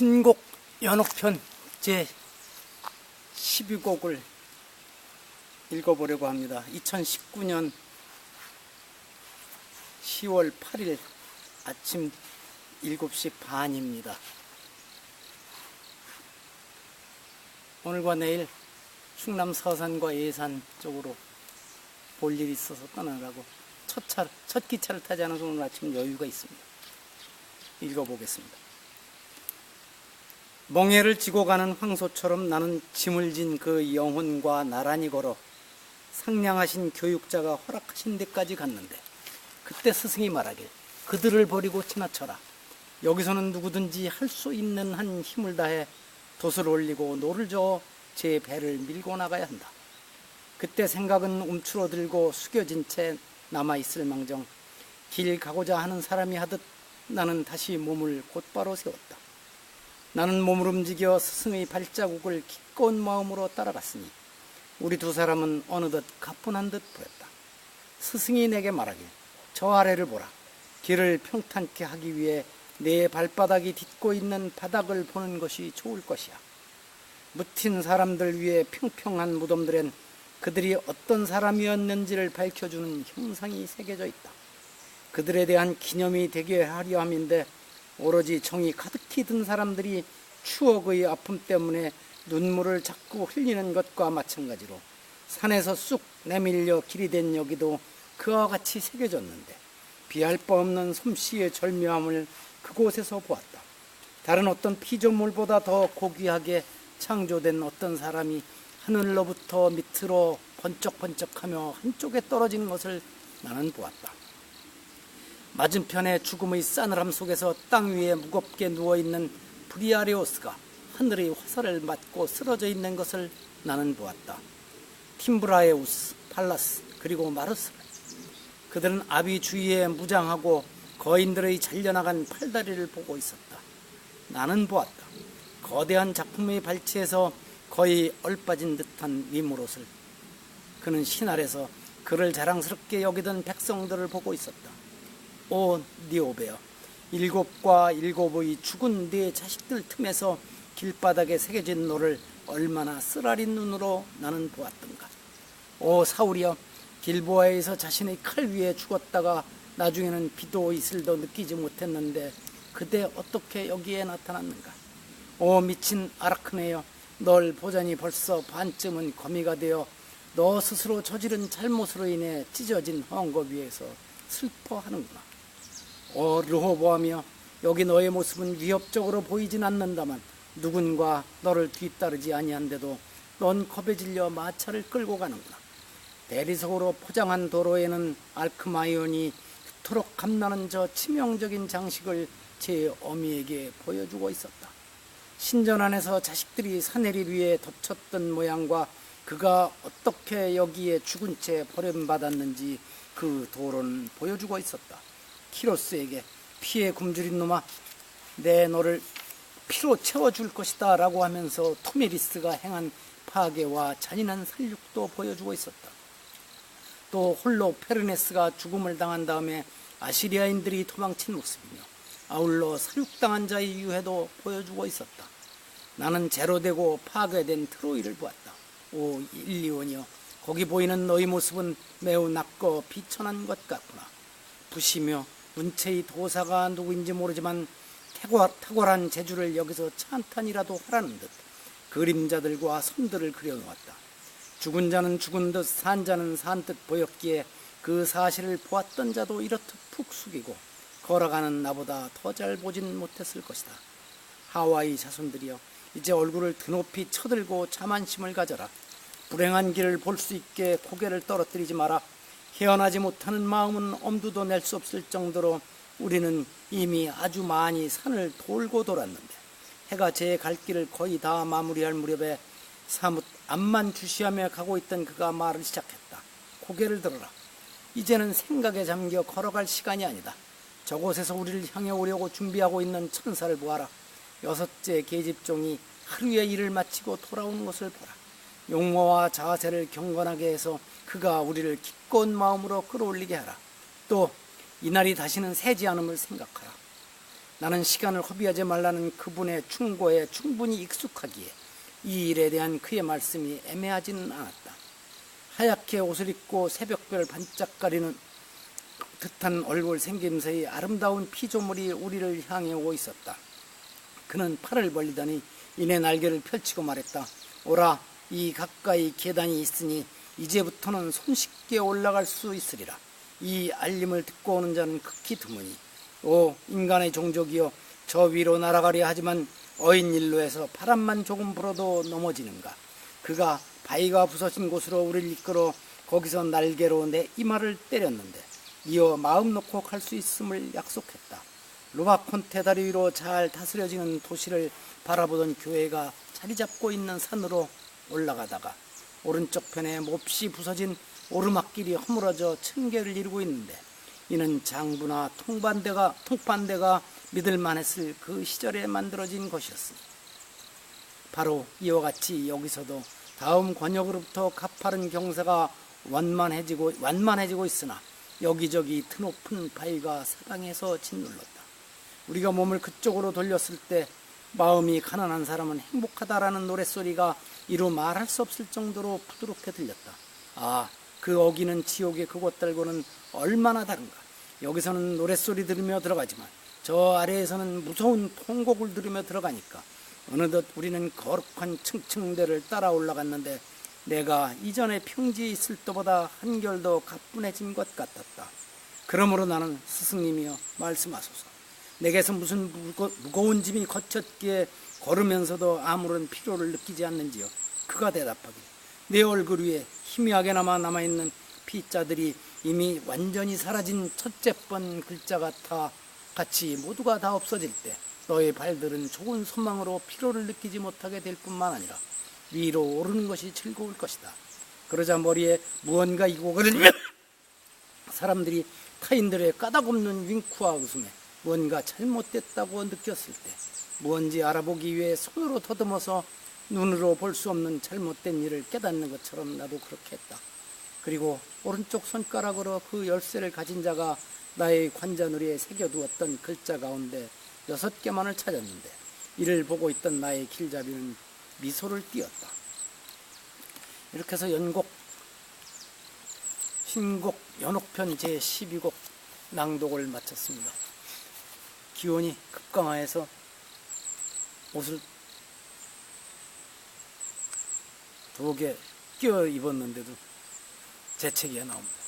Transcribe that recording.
신곡 연옥편 제 12곡을 읽어보려고 합니다. 2019년 10월 8일 아침 7시 반입니다. 오늘과 내일 충남 서산과 예산 쪽으로 볼 일이 있어서 떠나라고 첫 기차를 타지 않아서 오늘 아침 여유가 있습니다. 읽어보겠습니다. 멍에를 지고 가는 황소처럼 나는 짐을 진 그 영혼과 나란히 걸어 상냥하신 교육자가 허락하신 데까지 갔는데, 그때 스승이 말하길 그들을 버리고 지나쳐라. 여기서는 누구든지 할 수 있는 한 힘을 다해 돛을 올리고 노를 저어 제 배를 밀고 나가야 한다. 그때 생각은 움츠러들고 숙여진 채 남아있을 망정 길 가고자 하는 사람이 하듯 나는 다시 몸을 곧바로 세웠다. 나는 몸을 움직여 스승의 발자국을 기꺼운 마음으로 따라갔으니 우리 두 사람은 어느덧 가뿐한 듯 보였다. 스승이 내게 말하길 저 아래를 보라. 길을 평탄케 하기 위해 내 발바닥이 딛고 있는 바닥을 보는 것이 좋을 것이야. 묻힌 사람들 위에 평평한 무덤들엔 그들이 어떤 사람이었는지를 밝혀주는 형상이 새겨져 있다. 그들에 대한 기념이 되게 하려 함인데, 오로지 정이 가득히 든 사람들이 추억의 아픔 때문에 눈물을 자꾸 흘리는 것과 마찬가지로 산에서 쑥 내밀려 길이 된 여기도 그와 같이 새겨졌는데, 비할 바 없는 솜씨의 절묘함을 그곳에서 보았다. 다른 어떤 피조물보다 더 고귀하게 창조된 어떤 사람이 하늘로부터 밑으로 번쩍번쩍하며 한쪽에 떨어지는 것을 나는 보았다. 맞은편에 죽음의 싸늘함 속에서 땅 위에 무겁게 누워있는 브리아레오스가 하늘의 화살을 맞고 쓰러져 있는 것을 나는 보았다. 팀브라에우스, 팔라스, 그리고 마르스를. 그들은 아비 주위에 무장하고 거인들의 잘려나간 팔다리를 보고 있었다. 나는 보았다. 거대한 작품의 발치에서 거의 얼빠진 듯한 위물옷을. 그는 신 아래서 그를 자랑스럽게 여기던 백성들을 보고 있었다. 오 니오베여, 일곱과 일곱의 죽은 네 자식들 틈에서 길바닥에 새겨진 노를 얼마나 쓰라린 눈으로 나는 보았던가. 오 사울이여, 길보아에서 자신의 칼 위에 죽었다가 나중에는 비도 이슬도 느끼지 못했는데 그대 어떻게 여기에 나타났는가. 오 미친 아라크네여, 널 보자니 벌써 반쯤은 거미가 되어 너 스스로 저지른 잘못으로 인해 찢어진 헝겊 위에서 슬퍼하는구나. 오 르호보암이여, 여기 너의 모습은 위협적으로 보이진 않는다만 누군가 너를 뒤따르지 아니한데도 넌 겁에 질려 마차를 끌고 가는구나. 대리석으로 포장한 도로에는 알크마이온이 그토록 감나는 저 치명적인 장식을 제 어미에게 보여주고 있었다. 신전 안에서 자식들이 사내리 위에 덮쳤던 모양과 그가 어떻게 여기에 죽은 채 버림받았는지 그 도로는 보여주고 있었다. 키로스에게 피에 굶주린 놈아, 내 너를 피로 채워줄 것이다 라고 하면서 토메리스가 행한 파괴와 잔인한 살육도 보여주고 있었다. 또 홀로 페르네스가 죽음을 당한 다음에 아시리아인들이 도망친 모습이며 아울러 살육당한 자의 유해도 보여주고 있었다. 나는 제로되고 파괴된 트로이를 보았다. 오 일리온이여, 거기 보이는 너희 모습은 매우 낮고 비천한 것 같구나. 부시며 문체의 도사가 누구인지 모르지만 탁월한 재주를 여기서 찬탄이라도 하라는 듯 그림자들과 선들을 그려놓았다. 죽은 자는 죽은 듯 산 자는 산 듯 보였기에 그 사실을 보았던 자도 이렇듯 푹 숙이고 걸어가는 나보다 더 잘 보진 못했을 것이다. 하와이 자손들이여, 이제 얼굴을 드높이 쳐들고 자만심을 가져라. 불행한 길을 볼 수 있게 고개를 떨어뜨리지 마라. 헤어나지 못하는 마음은 엄두도 낼 수 없을 정도로 우리는 이미 아주 많이 산을 돌고 돌았는데, 해가 제 갈 길을 거의 다 마무리할 무렵에 사뭇 앞만 주시하며 가고 있던 그가 말을 시작했다. 고개를 들어라. 이제는 생각에 잠겨 걸어갈 시간이 아니다. 저곳에서 우리를 향해 오려고 준비하고 있는 천사를 보아라. 6째 계집종이 하루의 일을 마치고 돌아오는 것을 보라. 용모와 자세를 경건하게 해서 그가 우리를 기꺼운 마음으로 끌어올리게 하라. 또 이날이 다시는 새지 않음을 생각하라. 나는 시간을 허비하지 말라는 그분의 충고에 충분히 익숙하기에 이 일에 대한 그의 말씀이 애매하지는 않았다. 하얗게 옷을 입고 새벽별 반짝거리는 듯한 얼굴 생김새의 아름다운 피조물이 우리를 향해 오고 있었다. 그는 팔을 벌리더니 이내 날개를 펼치고 말했다. 오라, 이 가까이 계단이 있으니 이제부터는 손쉽게 올라갈 수 있으리라. 이 알림을 듣고 오는 자는 극히 드무니 오 인간의 종족이여, 저 위로 날아가려 하지만 어인일로에서 바람만 조금 불어도 넘어지는가. 그가 바위가 부서진 곳으로 우리를 이끌어 거기서 날개로 내 이마를 때렸는데 이어 마음 놓고 갈 수 있음을 약속했다. 루바콘테 다리 위로 잘 다스려지는 도시를 바라보던 교회가 자리 잡고 있는 산으로 올라가다가 오른쪽 편에 몹시 부서진 오르막길이 허물어져 층계를 이루고 있는데 이는 장부나 통판대가 믿을만했을 그 시절에 만들어진 것이었으니 바로 이와 같이 여기서도 다음 권역으로부터 가파른 경사가 완만해지고 있으나 여기저기 드높은 바위가 사방에서 짓눌렀다. 우리가 몸을 그쪽으로 돌렸을 때 마음이 가난한 사람은 행복하다라는 노랫소리가 이루 말할 수 없을 정도로 부드럽게 들렸다. 아, 그 어기는 지옥의 그곳들과는 얼마나 다른가. 여기서는 노랫소리 들으며 들어가지만 저 아래에서는 무서운 통곡을 들으며 들어가니까 어느덧 우리는 거룩한 층층대를 따라 올라갔는데 내가 이전에 평지에 있을 때보다 한결 더 가뿐해진 것 같았다. 그러므로 나는 스승님이여 말씀하소서. 내게서 무슨 무거운 짐이 거쳤기에 걸으면서도 아무런 피로를 느끼지 않는지요. 그가 대답하길 내 얼굴 위에 희미하게나마 남아있는 피자들이 이미 완전히 사라진 첫째 번 글자 같이 모두가 다 없어질 때 너의 발들은 좋은 소망으로 피로를 느끼지 못하게 될 뿐만 아니라 위로 오르는 것이 즐거울 것이다. 그러자 머리에 무언가 이고 그러면 사람들이 타인들의 까닭없는 윙크와 웃음에 무언가 잘못됐다고 느꼈을 때 무언지 알아보기 위해 손으로 더듬어서 눈으로 볼 수 없는 잘못된 일을 깨닫는 것처럼 나도 그렇게 했다. 그리고 오른쪽 손가락으로 그 열쇠를 가진 자가 나의 관자놀이에 새겨두었던 글자 가운데 6개만을 찾았는데 이를 보고 있던 나의 길잡이는 미소를 띄었다. 이렇게 해서 신곡 연옥편 제12곡 낭독을 마쳤습니다. 기온이 급강하여서 옷을 2개 끼워 입었는데도 재채기가 나옵니다.